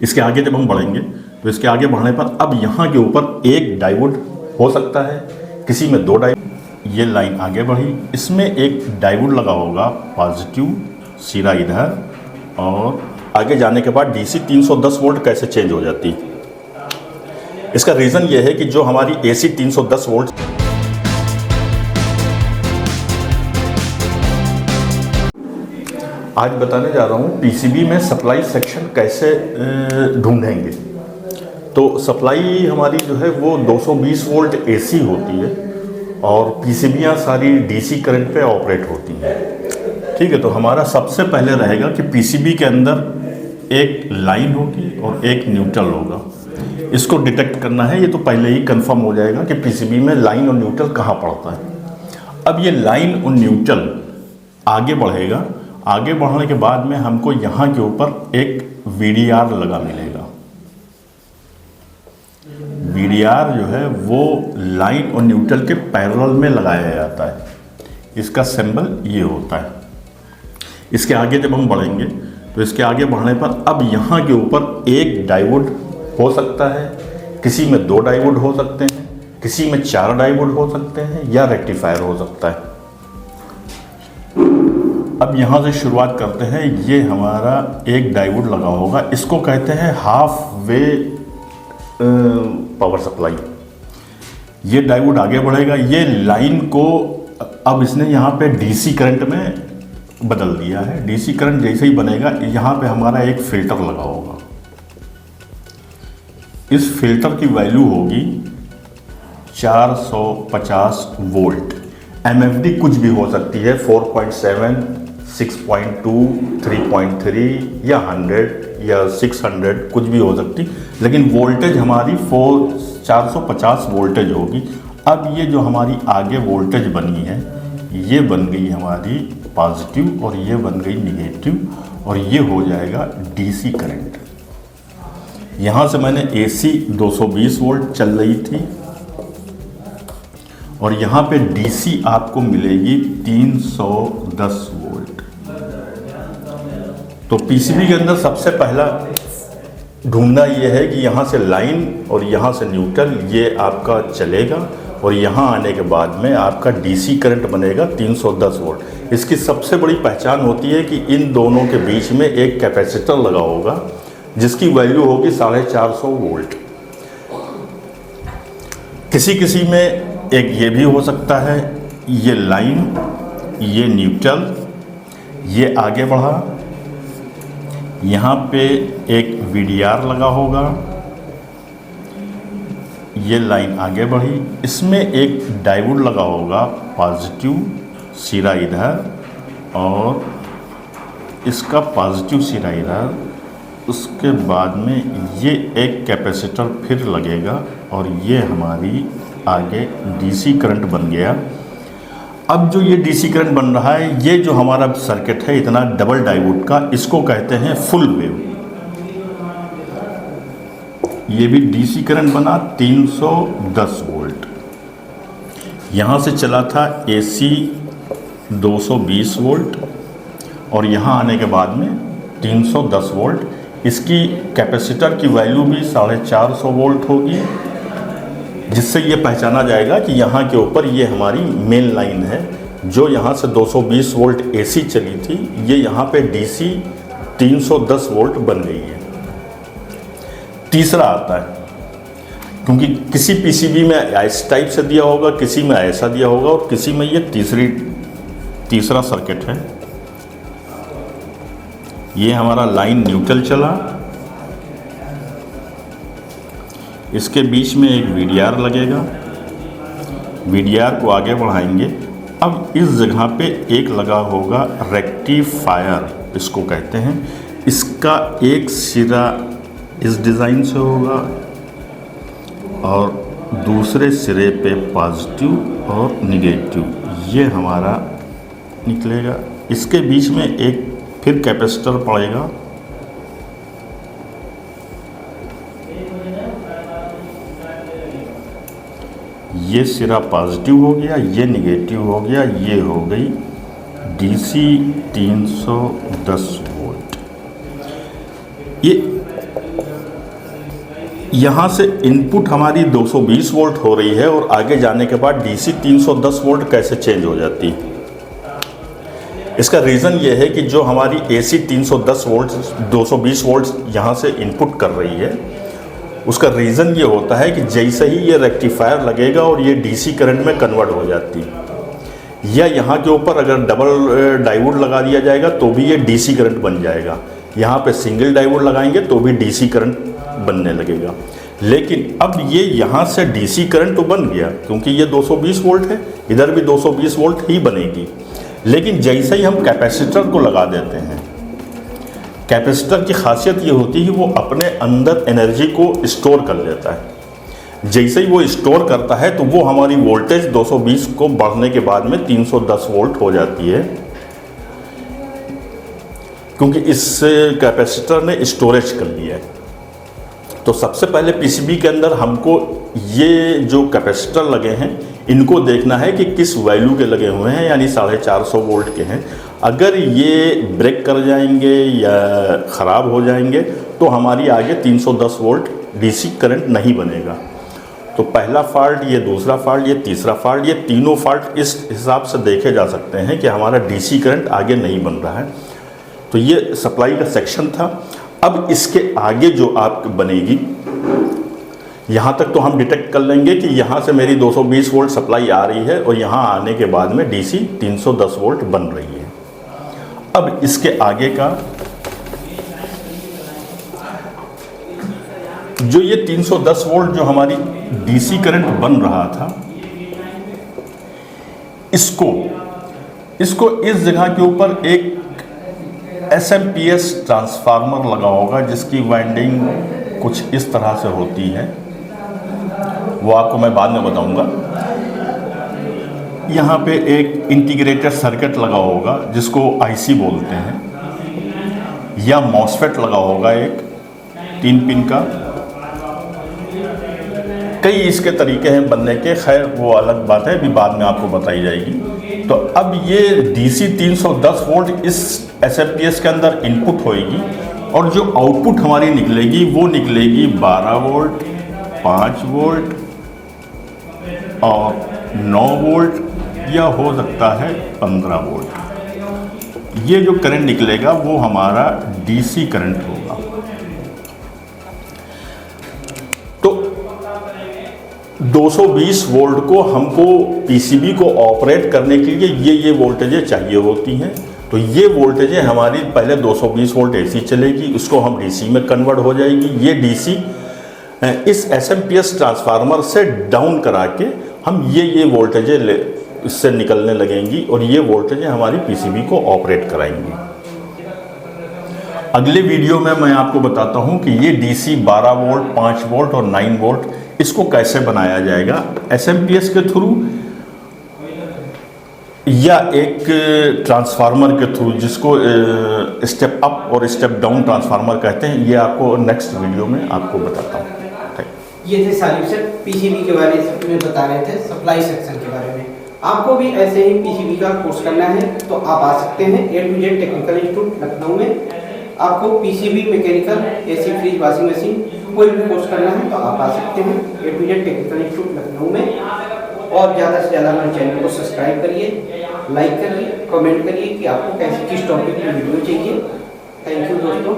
इसके आगे जब हम बढ़ेंगे तो इसके आगे बढ़ने पर अब यहाँ के ऊपर एक डायोड हो सकता है, किसी में दो डायोड। ये लाइन आगे बढ़ी, इसमें एक डायोड लगा होगा पॉजिटिव सिरा इधर, और आगे जाने के बाद डीसी 310 वोल्ट कैसे चेंज हो जाती है। इसका रीज़न ये है कि जो हमारी एसी 310 वोल्ट आज बताने जा रहा हूँ पीसीबी में सप्लाई सेक्शन कैसे ढूंढेंगे। तो सप्लाई हमारी जो है वो 220 वोल्ट एसी होती है और पीसीबियाँ सारी डीसी करंट पे ऑपरेट होती हैं। ठीक है, तो हमारा सबसे पहले रहेगा कि पीसीबी के अंदर एक लाइन होगी और एक न्यूट्रल होगा। इसको डिटेक्ट करना है, ये तो पहले ही कंफर्म हो जाएगा कि पीसीबी में लाइन और न्यूट्रल कहाँ पड़ता है। अब ये लाइन और न्यूट्रल आगे बढ़ेगा, आगे बढ़ने के बाद में हमको यहाँ के ऊपर एक वीडीआर लगा मिलेगा। वीडीआर जो है वो लाइन और न्यूट्रल के पैरेलल में लगाया जाता है। इसका सिंबल ये होता है। इसके आगे जब हम बढ़ेंगे तो इसके आगे बढ़ने पर अब यहाँ के ऊपर एक डायोड हो सकता है, किसी में दो डायोड हो सकते हैं, किसी में चार डायोड हो सकते हैं, या रेक्टिफायर हो सकता है। अब यहाँ से शुरुआत करते हैं। ये हमारा एक डायोड लगा होगा, इसको कहते हैं हाफ वे पावर सप्लाई। ये डायोड आगे बढ़ेगा, ये लाइन को अब इसने यहाँ पे डीसी करंट में बदल दिया है। डीसी करंट जैसे ही बनेगा यहाँ पे हमारा एक फिल्टर लगा होगा। इस फिल्टर की वैल्यू होगी 450 वोल्ट। एमएफडी कुछ भी हो सकती है, 4.7, 6.2, 3.3 या 100 या 600 कुछ भी हो सकती, लेकिन वोल्टेज हमारी 450 वोल्टेज होगी। अब ये जो हमारी आगे वोल्टेज बनी है, ये बन गई हमारी पॉजिटिव और ये बन गई निगेटिव, और ये हो जाएगा डीसी करंट। यहाँ से मैंने एसी 220 वोल्ट चल रही थी और यहाँ पे डीसी आपको मिलेगी 310 वोल्ट। तो पीसीबी के अंदर सबसे पहला ढूंढना ये है कि यहाँ से लाइन और यहाँ से न्यूट्रल ये आपका चलेगा, और यहाँ आने के बाद में आपका डीसी करंट बनेगा 310 वोल्ट। इसकी सबसे बड़ी पहचान होती है कि इन दोनों के बीच में एक कैपेसिटर लगा होगा जिसकी वैल्यू होगी 450 वोल्ट। किसी किसी में एक ये भी हो सकता है, ये लाइन, ये न्यूट्रल, ये आगे बढ़ा, यहाँ पे एक वीडीआर लगा होगा, ये लाइन आगे बढ़ी, इसमें एक डायोड लगा होगा पॉजिटिव सिरा इधर और इसका पॉजिटिव सिरा इधर। उसके बाद में ये एक कैपेसिटर फिर लगेगा और ये हमारी आगे डीसी करंट बन गया। अब जो ये डीसी करंट बन रहा है, ये जो हमारा सर्किट है इतना डबल डायोड का, इसको कहते हैं फुल वेव। ये भी डीसी करंट बना 310 वोल्ट। यहाँ से चला था एसी 220 वोल्ट और यहाँ आने के बाद में 310 वोल्ट। इसकी कैपेसिटर की वैल्यू भी 450 वोल्ट होगी, जिससे ये पहचाना जाएगा कि यहाँ के ऊपर ये हमारी मेन लाइन है। जो यहाँ से 220 वोल्ट एसी चली थी, ये यहाँ पे डीसी 310 वोल्ट बन गई है। तीसरा आता है, क्योंकि किसी पीसीबी में इस टाइप से दिया होगा, किसी में ऐसा दिया होगा और किसी में ये तीसरा सर्किट है। ये हमारा लाइन न्यूट्रल चला, इसके बीच में एक वीडीआर लगेगा, वीडीआर को आगे बढ़ाएंगे। अब इस जगह पे एक लगा होगा रेक्टिफायर, इसको कहते हैं। इसका एक सिरा इस डिज़ाइन से होगा और दूसरे सिरे पे पॉजिटिव और निगेटिव ये हमारा निकलेगा। इसके बीच में एक फिर कैपेसिटर पड़ेगा, ये सिरा पॉजिटिव हो गया, ये निगेटिव हो गया, ये हो गई डीसी 310 वोल्ट। ये यहाँ से इनपुट हमारी 220 वोल्ट हो रही है और आगे जाने के बाद डीसी 310 वोल्ट कैसे चेंज हो जाती है। इसका रीज़न ये है कि जो हमारी एसी 310 वोल्ट 220 वोल्ट यहाँ से इनपुट कर रही है, उसका रीज़न ये होता है कि जैसे ही ये रेक्टिफायर लगेगा और ये डीसी करंट में कन्वर्ट हो जाती है, या यहाँ के ऊपर अगर डबल डायोड लगा दिया जाएगा तो भी ये डीसी करंट बन जाएगा। यहाँ पे सिंगल डायोड लगाएंगे तो भी डीसी करंट बनने लगेगा। लेकिन अब ये यहाँ से डीसी करंट तो बन गया क्योंकि ये 220 वोल्ट है, इधर भी 220 वोल्ट ही बनेगी। लेकिन जैसे ही हम कैपेसिटर को लगा देते हैं, कैपेसिटर की खासियत ये होती है कि वो अपने अंदर एनर्जी को स्टोर कर लेता है। जैसे ही वो स्टोर करता है तो वो हमारी वोल्टेज 220 को बढ़ने के बाद में 310 वोल्ट हो जाती है, क्योंकि इस कैपेसिटर ने स्टोरेज कर लिया है। तो सबसे पहले पीसीबी के अंदर हमको ये जो कैपेसिटर लगे हैं इनको देखना है कि किस वैल्यू के लगे हुए हैं, यानी 450 वोल्ट के हैं। अगर ये ब्रेक कर जाएंगे या ख़राब हो जाएंगे तो हमारी आगे 310 वोल्ट डीसी करंट नहीं बनेगा। तो पहला फॉल्ट, ये दूसरा फॉल्ट, ये तीसरा फॉल्ट, ये तीनों फॉल्ट इस हिसाब से देखे जा सकते हैं कि हमारा डीसी करंट आगे नहीं बन रहा है। तो ये सप्लाई का सेक्शन था। अब इसके आगे जो आप बनेगी, यहाँ तक तो हम डिटेक्ट कर लेंगे कि यहाँ से मेरी 220 वोल्ट सप्लाई आ रही है और यहाँ आने के बाद में डीसी 310 वोल्ट बन रही है। अब इसके आगे का जो ये 310 वोल्ट जो हमारी डीसी करंट बन रहा था, इसको इस जगह के ऊपर एक एसएमपीएस ट्रांसफार्मर लगा होगा जिसकी वाइंडिंग कुछ इस तरह से होती है, वो आपको मैं बाद में बताऊंगा। यहाँ पे एक इंटीग्रेटेड सर्किट लगा होगा जिसको आईसी बोलते हैं, या मॉसफेट लगा होगा एक 3 पिन का। कई इसके तरीके हैं बनने के, खैर वो अलग बात है, अभी बाद में आपको बताई जाएगी। तो अब ये डीसी 310 वोल्ट इस एसएमपीएस के अंदर इनपुट होएगी और जो आउटपुट हमारी निकलेगी वो निकलेगी 12 वोल्ट, 5 वोल्ट और 9 वोल्ट, या हो सकता है 15 वोल्ट। ये जो करंट निकलेगा वो हमारा डीसी करंट होगा। तो 220 वोल्ट को हमको पीसीबी को ऑपरेट करने के लिए ये वोल्टेजें चाहिए होती हैं। तो ये वोल्टेजें हमारी पहले 220 वोल्ट एसी चलेगी, उसको हम डीसी में कन्वर्ट हो जाएगी। ये डीसी इस एसएमपीएस ट्रांसफार्मर से डाउन करा के हम ये वोल्टेजें इससे निकलने लगेंगी और ये वोल्टेजें हमारी पीसीबी को ऑपरेट कराएंगी। अगले वीडियो में मैं आपको बताता हूं कि ये डीसी 12 वोल्ट, 5 वोल्ट और 9 वोल्ट इसको कैसे बनाया जाएगा, एसएमपीएस के थ्रू या एक ट्रांसफार्मर के थ्रू, जिसको स्टेप अप और स्टेप डाउन ट्रांसफार्मर कहते हैं। ये आपको नेक्स्ट वीडियो में आपको बताता हूँ। ये थे सालिम सर पीसीबी के बारे में बता रहे थे, सप्लाई सेक्शन के बारे में। आपको भी ऐसे ही पीसीबी का कोर्स करना है तो आप आ सकते हैं A to Z technical institute Lucknow में। आपको PCB, mechanical, AC, fridge, washing machine कोई भी कोर्स करना है तो आप आ सकते हैं A to Z technical institute Lucknow में। और ज़्यादा से ज़्यादा हमारे चैनल को सब्सक्राइब करिए, लाइक करिए, कमेंट करिए कि आपको किस टॉपिक में वीडियो चाहिए। थैंक यू दोस्तों।